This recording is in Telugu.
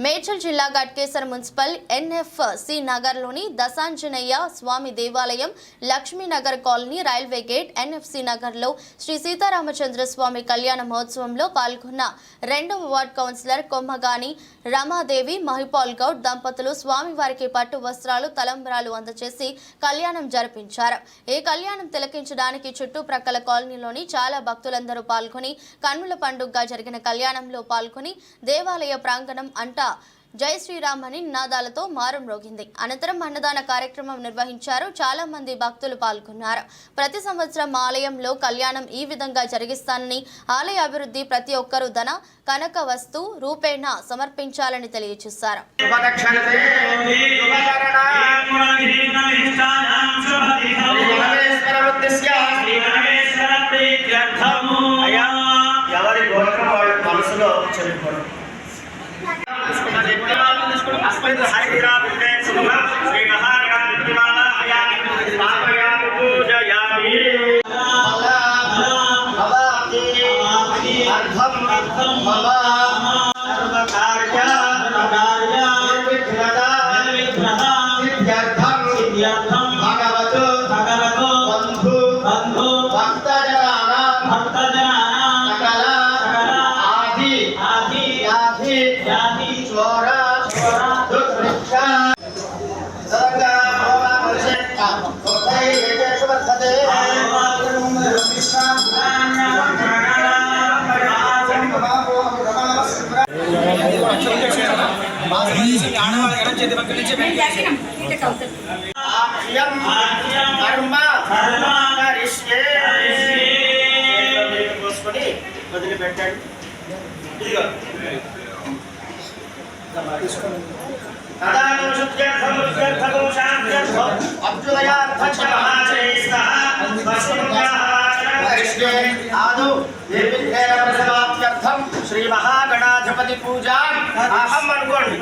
మేడ్చల్ జిల్లా గట్కేసర్ మున్సిపల్ ఎన్ఎఫ్సి నగర్లోని దశాంజనేయ స్వామి దేవాలయం, Lakshmi Nagar colony, railway gate, NFC నగర్లో శ్రీ సీతారామచంద్ర స్వామి కళ్యాణ మహోత్సవంలో పాల్గొన్న 2వ వార్డ్ కౌన్సిలర్ కొమ్మగాని రమాదేవి, మహిపాల్ గౌడ్ దంపతులు స్వామివారికి పట్టు వస్త్రాలు, తలంబ్రాలు అందజేసి కళ్యాణం జరిపించారు. ఈ కళ్యాణం తిలకించడానికి చుట్టుప్రక్కల కాలనీలోని చాలా భక్తులందరూ పాల్గొని కన్నుల పండుగగా జరిగిన కళ్యాణంలో పాల్గొని దేవాలయ ప్రాంగణం అంటా జై శ్రీరామ్ అని నినాదాలతో మారుమ్రోగింది. అనంతరం అన్నదాన కార్యక్రమం నిర్వహించారు. చాలా మంది భక్తులు పాల్గొన్నారు. ప్రతి సంవత్సరం ఆలయంలో కళ్యాణం ఈ విధంగా జరిగిస్తానని, ఆలయ అభివృద్ధి ప్రతి ఒక్కరూ ధన కనక వస్తు రూపేణ సమర్పించాలని తెలియజేశారు. వదిలిపెట్టాడు. శ్రీ మహాగణాధిపతి పూజ అహం అనుకోండి.